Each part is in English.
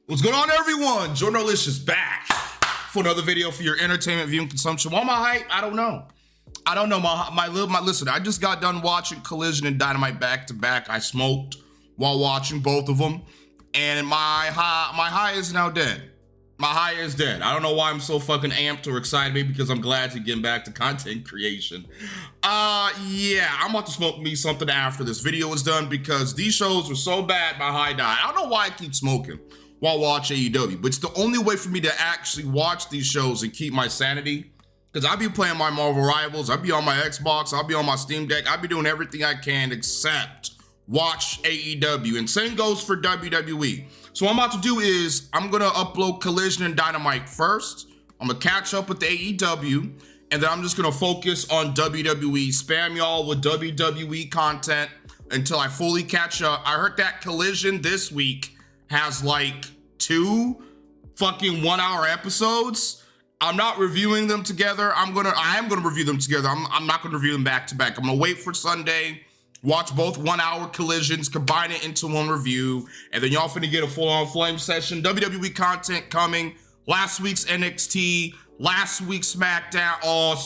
What's going on, everyone? Journalist back for another video for your entertainment viewing consumption. Why am I hype? I don't know. Listen, I just got done watching Collision and Dynamite back to back. I smoked while watching both of them, and my high is now dead. My high is dead. I don't know why I'm so fucking amped or excited, maybe because I'm glad to get back to content creation. Yeah, I'm about to smoke me something after this video is done because these shows were so bad my high died. I don't know why I keep smoking while watching AEW, but it's the only way for me to actually watch these shows and keep my sanity. Because I'll be playing my Marvel Rivals, I'll be on my Xbox, I'll be on my Steam Deck, I'll be doing everything I can except watch AEW. And same goes for WWE. So what I'm about to do is I'm gonna upload Collision and Dynamite first. I'm gonna catch up with the AEW, and then I'm just gonna focus on WWE, spam y'all with WWE content until I fully catch up. I heard that Collision this week has like 2 fucking 1-hour episodes. I'm not reviewing them together. I am gonna review them together. I'm not gonna review them back to back. I'm gonna wait for Sunday, watch both 1-hour collisions, combine it into one review, and then y'all finna get a full-on flame session. WWE content coming, last week's NXT, last week's SmackDown. Oh,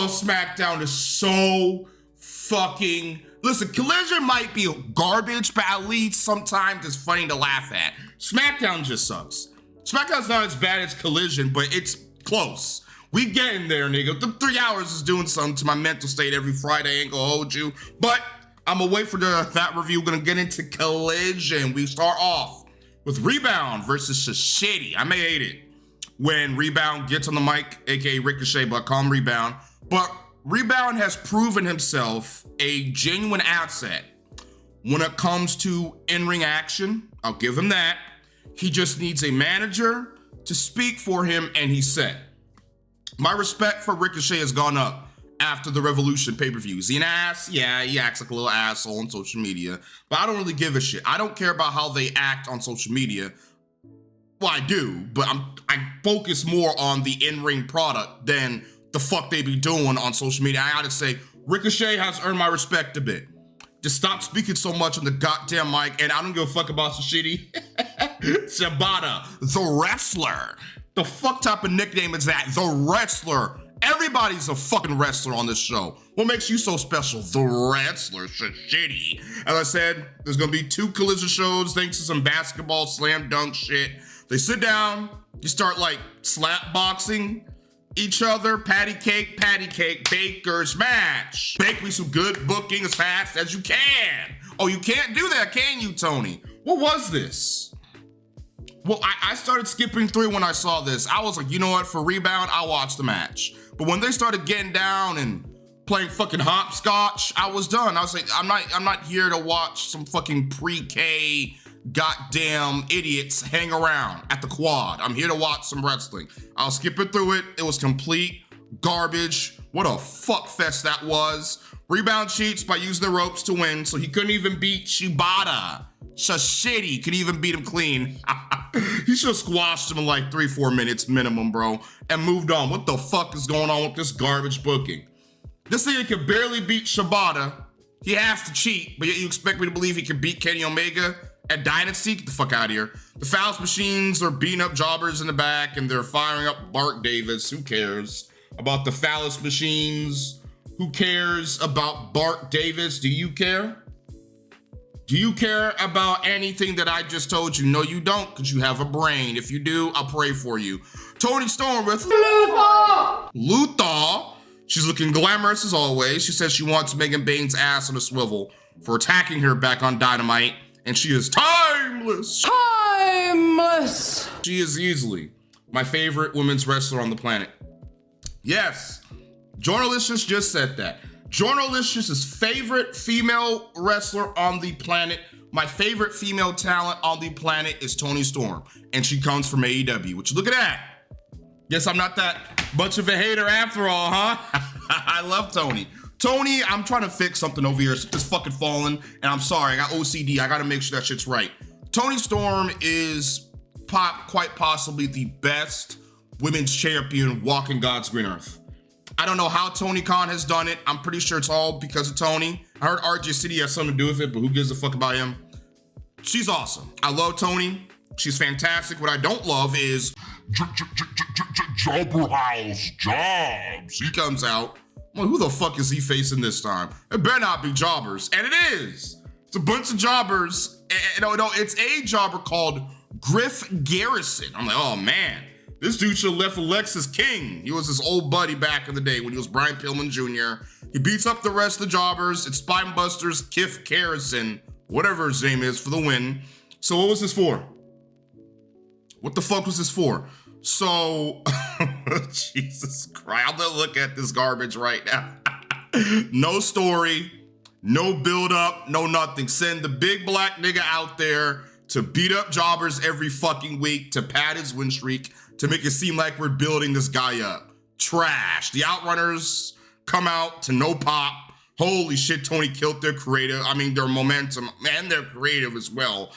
SmackDown is so fucking... Listen, Collision might be garbage, but at least sometimes it's funny to laugh at. SmackDown just sucks. SmackDown's not as bad as Collision, but it's close. We getting there, nigga. The 3 hours is doing something to my mental state every Friday. Ain't gonna hold you. But I'm gonna wait for that review. We're gonna get into Collision. We start off with Rebound versus Shibata. I may hate it when Rebound gets on the mic, aka Ricochet, but I call him Rebound. But Rebound has proven himself a genuine asset when it comes to in-ring action. I'll give him that. He just needs a manager to speak for him, and he's set. My respect for Ricochet has gone up after the Revolution pay-per-view. Is he an ass? Yeah, he acts like a little asshole on social media, but I don't really give a shit. I don't care about how they act on social media. Well, I do, but I focus more on the in-ring product than the fuck they be doing on social media. I gotta say, Ricochet has earned my respect a bit. Just stop speaking so much on the goddamn mic, and I don't give a fuck about Shibata. Shibata, the wrestler. The fuck type of nickname is that? The wrestler. Everybody's a fucking wrestler on this show. What makes you so special? The wrestler, shitty. As I said, there's gonna be 2 Collision shows thanks to some basketball slam dunk shit. They sit down, you start like slap boxing each other, patty cake, bakers match. Bake me some good booking as fast as you can. Oh, you can't do that, can you, Tony? What was this? Well, I started skipping through when I saw this. I was like, you know what, for Rebound, I'll watch the match. But when they started getting down and playing fucking hopscotch, I was done. I was like, I'm not here to watch some fucking pre-K goddamn idiots hang around at the quad. I'm here to watch some wrestling. I'll skip it through it. It was complete garbage. What a fuck fest that was. Rebound cheats by using the ropes to win, so he couldn't even beat Shibata. Shitty could even beat him clean. He should have squashed him in like 3-4 minutes minimum, bro, and moved on. What the fuck is going on with this garbage booking? This nigga could barely beat Shibata. He has to cheat, but yet you expect me to believe he could beat Kenny Omega at Dynasty? Get the fuck out of here. The Phallus Machines are beating up jobbers in the back, and they're firing up Bart Davis. Who cares about the Phallus Machines? Who cares about Bart Davis? Do you care? Do you care about anything that I just told you? No, you don't, because you have a brain. If you do, I'll pray for you. Toni Storm with Luther. She's looking glamorous as always. She says she wants Megan Bane's ass on a swivel for attacking her back on Dynamite, and she is timeless. Timeless. She is easily my favorite women's wrestler on the planet. Yes, Journalicious just said that. Journalicious' favorite female wrestler on the planet, my favorite female talent on the planet is Toni Storm, and she comes from AEW, which look at that. Guess I'm not that much of a hater after all, huh? I love Toni. Toni, I'm trying to fix something over here. It's fucking falling, and I'm sorry, I got OCD. I gotta make sure that shit's right. Toni Storm is quite possibly the best women's champion walking God's green earth. I don't know how Tony Khan has done it. I'm pretty sure it's all because of Toni. I heard RJ City has something to do with it, but who gives a fuck about him? She's awesome. I love Toni. She's fantastic. What I don't love is Powerhouse Hobbs. he comes out. Well, who the fuck is he facing this time? It better not be jobbers. And it is. It's a bunch of jobbers. No, it's a jobber called Griff Garrison. I'm like, oh man, this dude should have left Alexis King. He was his old buddy back in the day when he was Brian Pillman Jr. He beats up the rest of the jobbers. It's Spinebuster's Griff Garrison, whatever his name is, for the win. So what was this for? What the fuck was this for? So, Jesus Christ, I'm gonna look at this garbage right now. No story, no build up, no nothing. Send the big black nigga out there to beat up jobbers every fucking week, to pad his win streak, to make it seem like we're building this guy up. Trash. The Outrunners come out to no pop. Holy shit, Tony killed their creative. I mean, their momentum and their creative as well.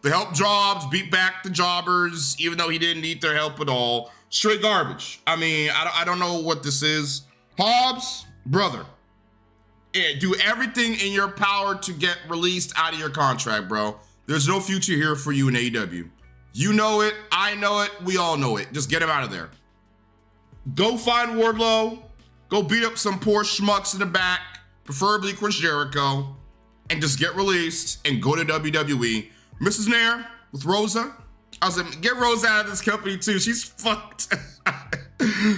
They help jobs, beat back the jobbers, even though he didn't need their help at all. Straight garbage. I mean, I don't know what this is. Hobbs, brother, do everything in your power to get released out of your contract, bro. There's no future here for you in AEW. You know it, I know it, we all know it. Just get him out of there. Go find Wardlow, go beat up some poor schmucks in the back, preferably Chris Jericho, and just get released and go to WWE. Mrs. Nair with Rosa. I was like, get Rosa out of this company too. She's fucked.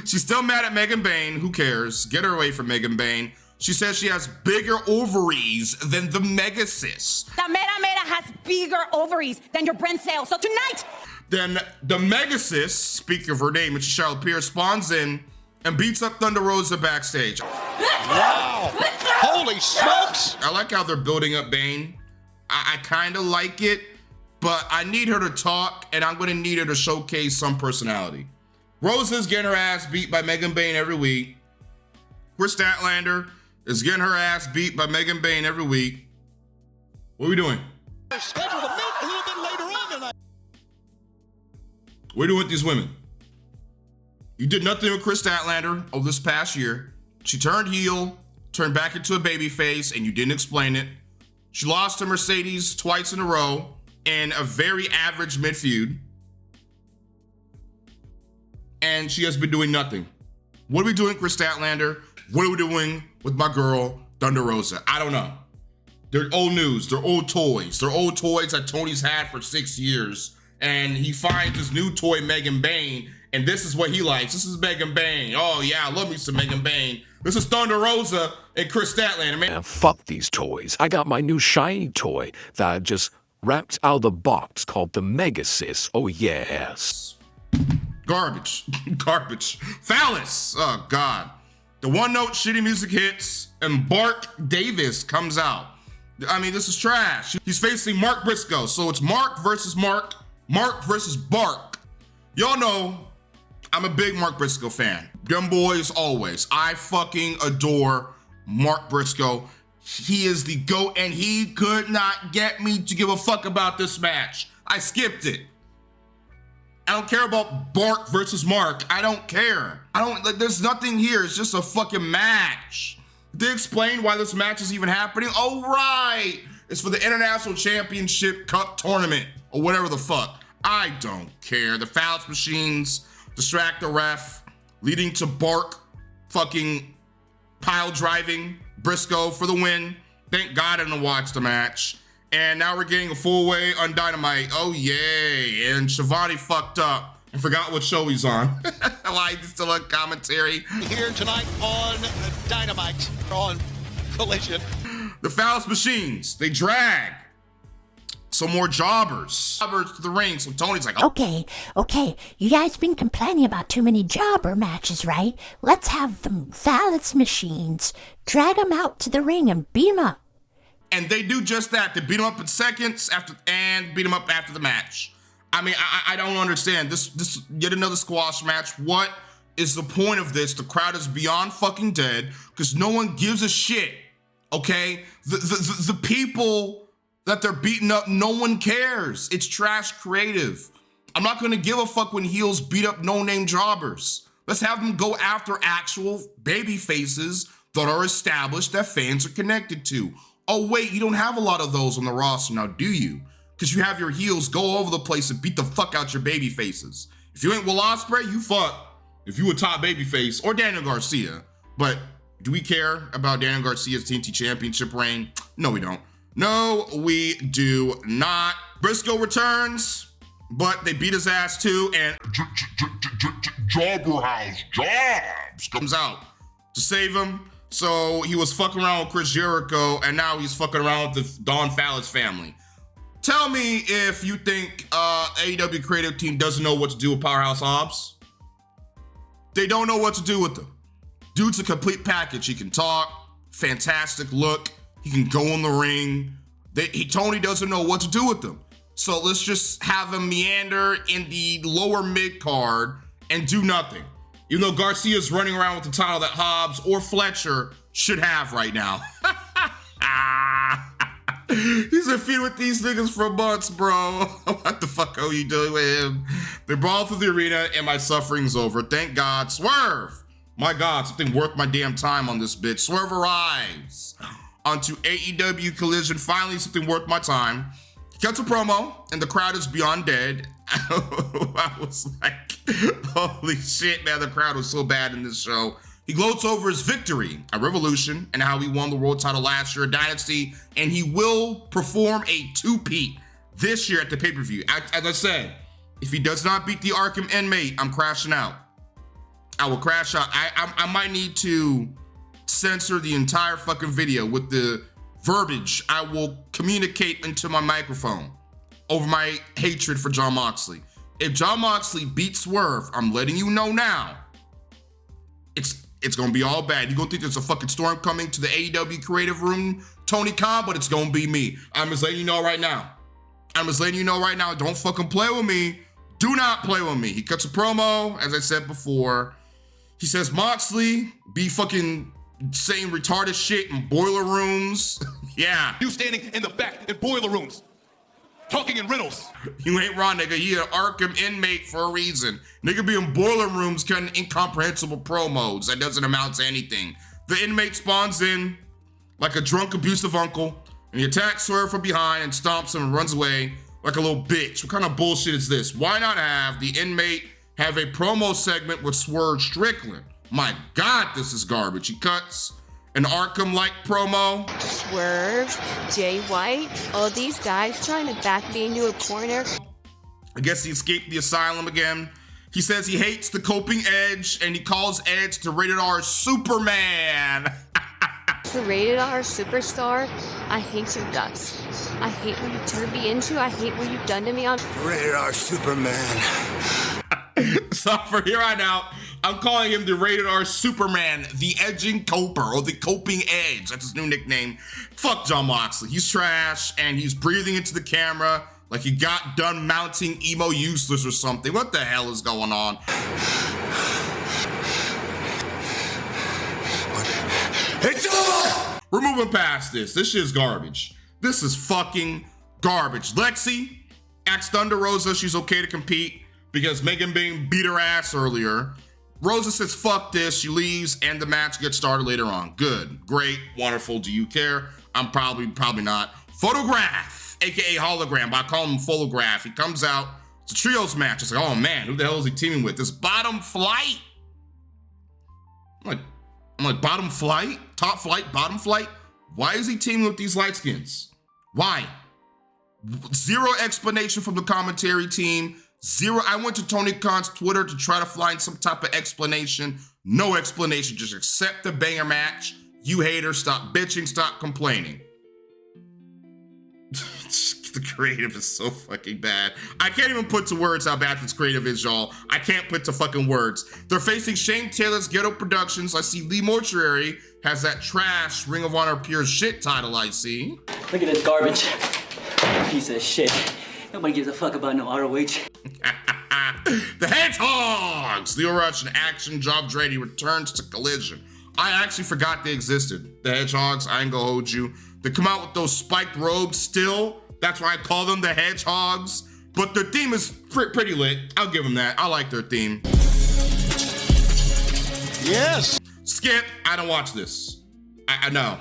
She's still mad at Megan Bane. Who cares? Get her away from Megan Bane. She says she has bigger ovaries than the Megasis. The Mera has bigger ovaries than your brand sales. So tonight. Then the Megasis, speaking of her name, which is Charlotte Pierce, spawns in and beats up Thunder Rosa backstage. Wow. Holy smokes. I like how they're building up Bane. I kind of like it, but I need her to talk, and I'm going to need her to showcase some personality. Rosa's getting her ass beat by Megan Bane every week. Chris Statlander is getting her ass beat by Megan Bane every week. What are we doing? Scheduled a little bit later on tonight. What are you doing with these women? You did nothing with Chris Statlander over this past year. She turned heel, turned back into a baby face, and you didn't explain it. She lost to Mercedes twice in a row in a very average mid-feud. And she has been doing nothing. What are we doing, Chris Statlander? What are we doing with my girl, Thunder Rosa? I don't know. They're old news. They're old toys. They're old toys that Tony's had for 6 years. And he finds his new toy, Megan Bane, and this is what he likes. This is Megan Bane. Oh, yeah, I love me some Megan Bane. This is Thunder Rosa and Chris Statlander, man. Man, fuck these toys. I got my new shiny toy that I just wrapped out of the box called the Megasis. Oh, yes. Garbage. Garbage. Phallus. Oh, God. The one-note shitty music hits, and Bart Davis comes out. I mean, this is trash. He's facing Mark Briscoe, so it's Mark versus Mark versus Bart. Y'all know I'm a big Mark Briscoe fan. Them boys always. I fucking adore Mark Briscoe. He is the GOAT, and he could not get me to give a fuck about this match. I skipped it. I don't care about Bart versus Mark. I don't care. There's nothing here. It's just a fucking match. They explain why this match is even happening. Oh, right. It's for the International Championship Cup Tournament or whatever the fuck. I don't care. The Phallus machines distract the ref, leading to Bart fucking pile driving Briscoe for the win. Thank God I didn't watch the match. And now we're getting a full way on Dynamite. Oh, yay. And Shivani fucked up and forgot what show he's on. Like, still on commentary. Here tonight on Dynamite, on Collision. The Phallus machines, they drag some more jobbers to the ring. So Tony's like, okay, you guys been complaining about too many jobber matches, right? Let's have the Phallus machines drag them out to the ring and beat them up. and they do just that. They beat them up in seconds and beat them up after the match. I mean, I don't understand. This yet another squash match. What is the point of this? The crowd is beyond fucking dead because no one gives a shit, okay? The people that they're beating up, no one cares. It's trash creative. I'm not gonna give a fuck when heels beat up no-name jobbers. Let's have them go after actual baby faces that are established that fans are connected to. Oh wait, you don't have a lot of those on the roster now, do you? because you have your heels go all over the place and beat the fuck out your baby faces. If you ain't Will Ospreay, you fuck. If you a top baby face, or Daniel Garcia. But do we care about Daniel Garcia's TNT Championship reign? No, we don't. No, we do not. Brisco returns, but they beat his ass too, and Powerhouse Hobbs comes out to save him. So he was fucking around with Chris Jericho, and now he's fucking around with the Don Fallon's family. Tell me if you think AEW creative team doesn't know what to do with Powerhouse Hobbs. They don't know what to do with him. Dude's a complete package. He can talk, fantastic look. He can go in the ring. Tony doesn't know what to do with him. So let's just have him meander in the lower mid card and do nothing. Even though Garcia's running around with the title that Hobbs or Fletcher should have right now. He's in feud with these niggas for months, bro. What the fuck are you doing with him? They brawl through the arena and my suffering's over. Thank God. Swerve! My God, something worth my damn time on this bitch. Swerve arrives onto AEW Collision. Finally, something worth my time. He cuts a promo and the crowd is beyond dead. I was like, holy shit, man, the crowd was so bad in this show. He gloats over his victory at Revolution and how he won the world title last year at Dynasty, and he will perform a two-peat this year at the pay-per-view. As I said, if he does not beat the Arkham inmate, I'm crashing out. I will crash out. I might need to censor the entire fucking video with the verbiage I will communicate into my microphone over my hatred for Jon Moxley. If Jon Moxley beats Swerve, I'm letting you know now, it's gonna be all bad. You're gonna think there's a fucking storm coming to the AEW creative room, Tony Khan, but it's gonna be me. I'm just letting you know right now. Don't fucking play with me. Do not play with me. He cuts a promo, as I said before. He says, Moxley, be fucking saying retarded shit in boiler rooms. Yeah. You standing in the back in boiler rooms, talking in riddles. You ain't wrong, nigga. You an Arkham inmate for a reason. Nigga be in boiler rooms cutting incomprehensible promos that doesn't amount to anything. The inmate spawns in like a drunk, abusive uncle, and he attacks Swerve from behind and stomps him and runs away like a little bitch. What kind of bullshit is this? Why not have the inmate have a promo segment with Swerve Strickland? My God, this is garbage. He cuts an Arkham-like promo. Swerve, Jay White, all these guys trying to back me into a corner. I guess he escaped the asylum again. He says he hates the coping Edge, and he calls Edge the rated R Superman. The rated R superstar, I hate your guts. I hate what you turned me into. I hate what you've done to me on Rated R Superman. So from here on out, I'm calling him the rated R Superman, the edging coper, or the coping Edge. That's his new nickname. Fuck Jon Moxley. He's trash, and he's breathing into the camera like he got done mounting Emo Useless or something. What the hell is going on? It's over! We're moving past this. This shit's garbage. This is fucking garbage. Lexi asks Thunder Rosa she's okay to compete because Megan Bing beat her ass earlier. Rosa says, fuck this. She leaves and the match gets started later on. Good, great, wonderful. Do you care? I'm probably not. Photograph, AKA Hologram, but I call him Photograph. He comes out. It's a trios match. It's like, oh man, who the hell is he teaming with? This Bottom Flight. I'm like, Bottom Flight? Top Flight, Bottom Flight? Why is he teaming with these light skins? Why? Zero explanation from the commentary team. Zero. I went to Tony Khan's Twitter to try to find some type of explanation. No explanation. Just accept the banger match. You haters, stop bitching, stop complaining. The creative is so fucking bad. I can't even put to words how bad this creative is, y'all. I can't put to fucking words. They're facing Shane Taylor's Ghetto Productions. I see Lee Mortuary has that trash Ring of Honor Pure Shit title, I see. Look at this garbage. Piece of shit. Nobody gives a fuck about no ROH. The Hedgehogs! Leo Rush and Action Job Drady returns to Collision. I actually forgot they existed. The Hedgehogs, I ain't gonna hold you. They come out with those spiked robes still. That's why I call them the Hedgehogs. But their theme is pretty lit. I'll give them that. I like their theme. Yes. Skip, I don't watch this. I know.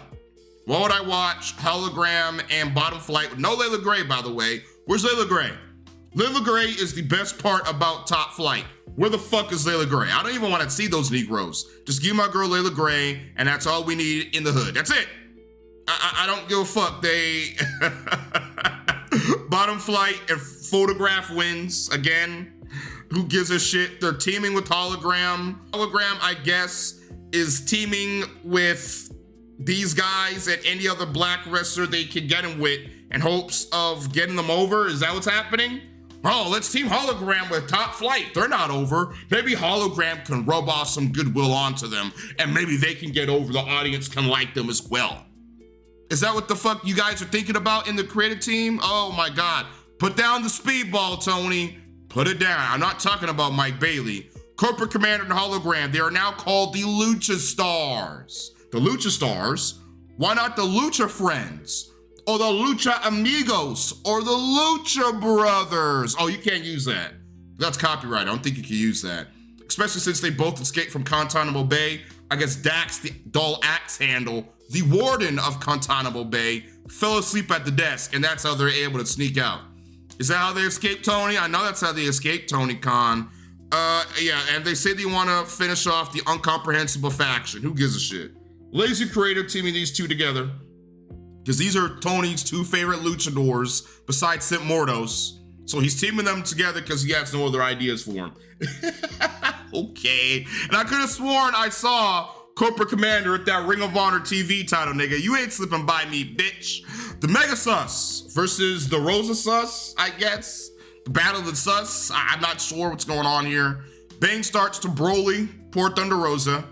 Why would I watch Hologram and Bottom Flight with no Layla Gray, by the way? Where's Layla Gray? Layla Gray is the best part about Top Flight. Where the fuck is Layla Gray? I don't even want to see those Negroes. Just give my girl Layla Gray, and that's all we need in the hood. That's it. I don't give a fuck. They Bottom Flight and Photograph wins again. Who gives a shit? They're teaming with Hologram. Hologram, I guess, is teaming with these guys and any other black wrestler they can get him with in hopes of getting them over. Is that what's happening? Oh, let's team Hologram with Top Flight. They're not over. Maybe Hologram can rub off some goodwill onto them, and maybe they can get over. The audience can like them as well. Is that what the fuck you guys are thinking about in the creative team? Oh my God. Put down the speedball, Tony. Put it down. I'm not talking about Mike Bailey. Corporate Commander and Hologram, they are now called the Lucha Stars. The Lucha Stars? Why not the Lucha Friends? Or the Lucha Amigos? Or the Lucha Brothers? Oh, you can't use that. That's copyright. I don't think you can use that. Especially since they both escaped from Guantanamo Bay. I guess Dax, the dull axe handle, the warden of Guantanamo Bay, fell asleep at the desk, and that's how they're able to sneak out. Is that how they escaped, Tony? I know that's how they escaped, Tony Khan. Yeah, and they say they want to finish off the incomprehensible faction. Who gives a shit? Lazy creative teaming these two together, because these are Tony's two favorite luchadors besides St. Mortos. So he's teaming them together because he has no other ideas for them. Okay. And I could have sworn I saw Corporate Commander at that Ring of Honor TV title, nigga. You ain't slipping by me, bitch. The Mega Sus versus the Rosa Sus, I guess. The Battle of the Sus. I'm not sure what's going on here. Bane starts to Broly, poor Thunder Rosa.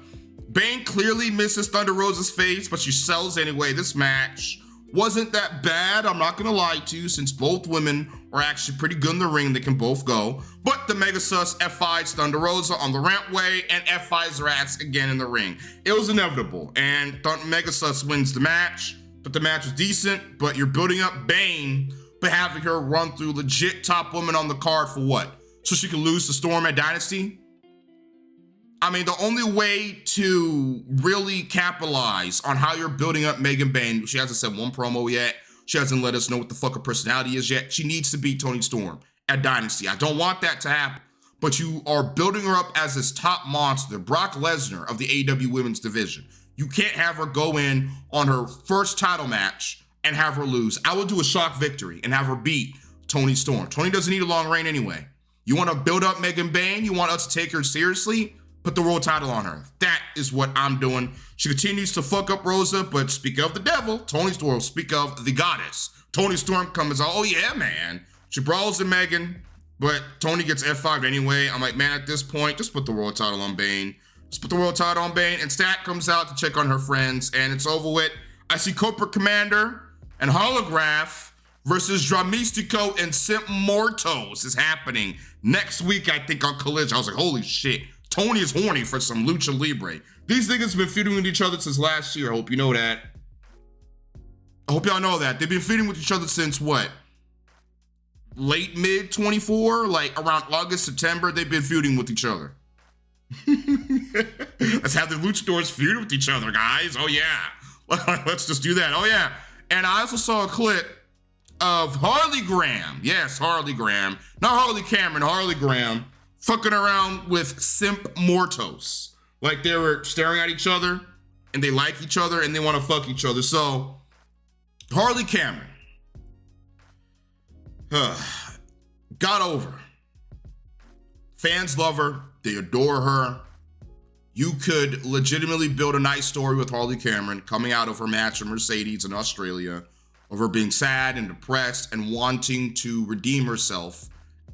Bane clearly misses Thunder Rosa's face, but she sells anyway. This match wasn't that bad, I'm not gonna lie to you, since both women are actually pretty good in the ring. They can both go. But the Mega Sus F5's Thunder Rosa on the rampway and F5's her ass again in the ring. It was inevitable, and Mega Sus wins the match, but the match was decent. But you're building up Bane, but having her run through legit top women on the card for what? So she can lose to Storm at Dynasty? I mean, the only way to really capitalize on how you're building up Megan Bane, she hasn't said one promo yet. She hasn't let us know what the fuck her personality is yet. She needs to beat Toni Storm at Dynasty. I don't want that to happen, but you are building her up as this top monster, Brock Lesnar of the AEW women's division. You can't have her go in on her first title match and have her lose. I would do a shock victory and have her beat Toni Storm. Toni doesn't need a long reign anyway. You want to build up Megan Bane? You want us to take her seriously? Put the world title on her. That is what I'm doing. She continues to fuck up Rosa, but speak of the devil, Toni Storm, speak of the goddess. Toni Storm comes out, oh yeah, man. She brawls to Megan, but Toni gets F5'd anyway. I'm like, man, at this point, just put the world title on Bane. Just put the world title on Bane, and Stat comes out to check on her friends, and it's over with. I see Corporate Commander and Holograph versus Dramistico and St. Mortos is happening next week, I think, on Collision. I was like, holy shit. Tony is horny for some Lucha Libre. These niggas have been feuding with each other since last year. I hope you know that. I hope y'all know that. They've been feuding with each other since what? Late mid 24? Like around August, September, they've been feuding with each other. Let's have the luchadors feud with each other, guys. Oh yeah. Let's just do that. Oh yeah. And I also saw a clip of HARLEYGRAM. Yes, HARLEYGRAM. Not Harley Cameron, HARLEYGRAM. Fucking around with Simp Mortos. Like they were staring at each other and they like each other and they want to fuck each other. So Harley Cameron got over. Fans love her. They adore her. You could legitimately build a nice story with Harley Cameron coming out of her match with Mercedes in Australia, of her being sad and depressed and wanting to redeem herself,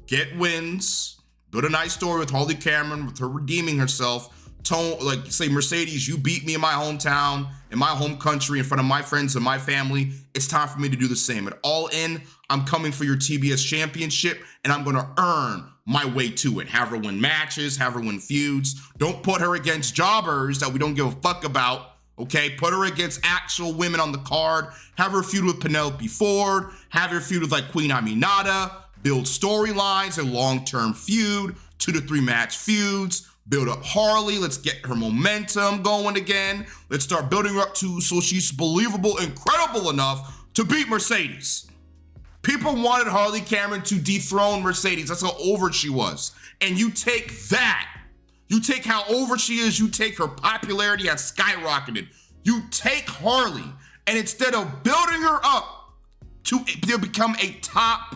get wins, build a nice story with Harley Cameron, with her redeeming herself. Like, say, Mercedes, you beat me in my hometown, in my home country, in front of my friends and my family. It's time for me to do the same. At All In, I'm coming for your TBS championship, and I'm going to earn my way to it. Have her win matches, have her win feuds. Don't put her against jobbers that we don't give a fuck about, okay? Put her against actual women on the card. Have her feud with Penelope Ford. Have her feud with, like, Queen Aminata. Build storylines, a long-term feud, 2 to 3 match feuds. build up Harley. Let's get her momentum going again. Let's start building her up so she's believable and credible enough to beat Mercedes. People wanted Harley Cameron to dethrone Mercedes. That's how over she was. And you take that, you take how over she is, you take her popularity has skyrocketed. You take Harley, and instead of building her up to become a top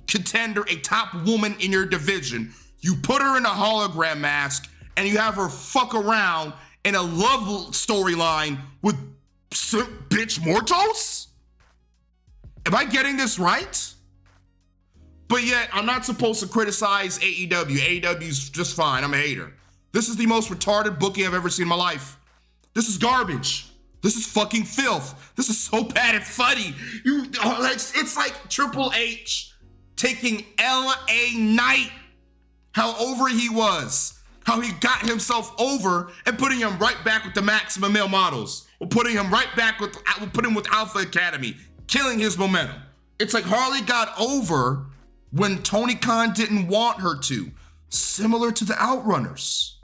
contender, a top woman in your division, you put her in a hologram mask and you have her fuck around in a love storyline with bitch MORTOS? Am I getting this right? But yet, I'm not supposed to criticize AEW. AEW's just fine. I'm a hater. This is the most retarded booking I've ever seen in my life. This is garbage. This is fucking filth. This is so bad it's funny. It's like Triple H taking LA Knight, how over he was, how he got himself over, and putting him right back with the maximum male models, or putting him right back with Alpha Academy, killing his momentum. It's like Harley got over when Tony Khan didn't want her to, similar to the Outrunners.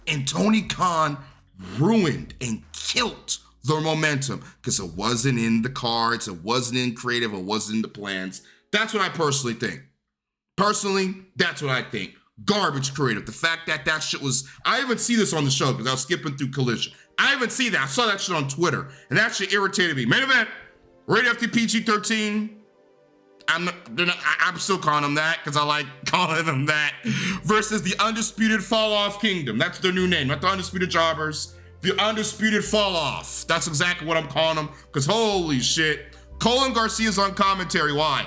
And Tony Khan ruined and killed their momentum because it wasn't in the cards, it wasn't in creative, it wasn't in the plans. That's what I personally think. Personally, that's what I think. Garbage creative. The fact that that shit was, I even see this on the show because I was skipping through Collision. I even see that. I saw that shit on Twitter and that shit irritated me. Main event, rated FTPG-13. I'm still calling them that because I like calling them that. Versus the Undisputed Fall Off Kingdom. That's their new name, not the Undisputed Jobbers. The Undisputed Fall Off. That's exactly what I'm calling them because holy shit. Colin Garcia's on commentary. Why?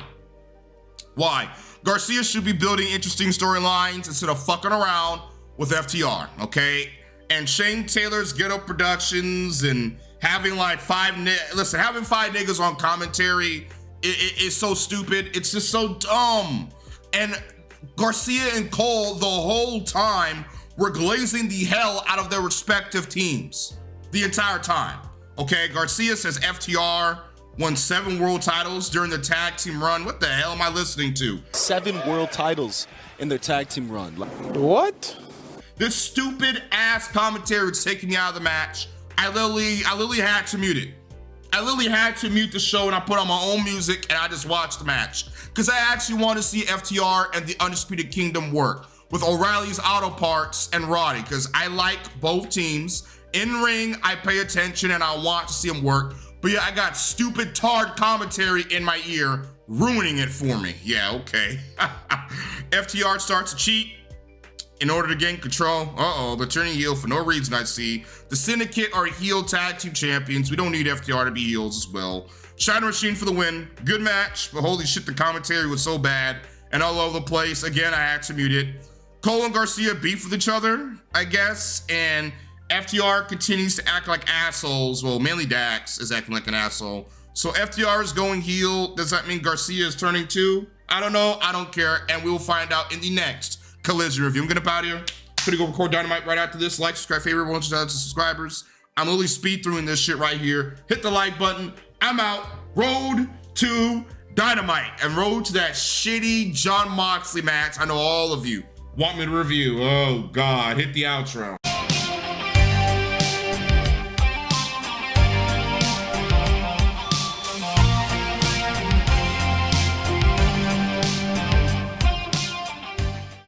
Why? Garcia should be building interesting storylines instead of fucking around with FTR, okay? And Shane Taylor's Get Up Productions and having like having five niggas on commentary is so stupid. It's just so dumb. And Garcia and Cole the whole time were glazing the hell out of their respective teams the entire time, okay? Garcia says FTR won 7 world titles during the tag team run. What the hell am I listening to? 7 world titles in their tag team run. What? This stupid ass commentary was taking me out of the match. I literally had to mute it. I literally had to mute the show and I put on my own music and I just watched the match. Because I actually want to see FTR and the Undisputed Kingdom work with O'Reilly's Auto Parts and Roddy. Because I like both teams. In ring, I pay attention and I want to see them work. But yeah, I got stupid tard commentary in my ear, ruining it for me. Yeah, okay. FTR starts to cheat in order to gain control. They're turning heel for no reason, I see. The Syndicate are heel tag team champions. We don't need FTR to be heels as well. Shadow Machine for the win. Good match, but holy shit, the commentary was so bad and all over the place. Again, I had to mute it. Cole and Garcia beef with each other, I guess, and FTR continues to act like assholes. Well, mainly Dax is acting like an asshole. So FTR is going heel. Does that mean Garcia is turning too? I don't know. I don't care. And we will find out in the next Collision review. I'm going to out here. Gonna go record Dynamite right after this. Like, subscribe, favorite, 100,000 subscribers. I'm literally speed throughing this shit right here. Hit the like button. I'm out. Road to Dynamite and road to that shitty Jon Moxley match. I know all of you want me to review. Oh God, hit the outro.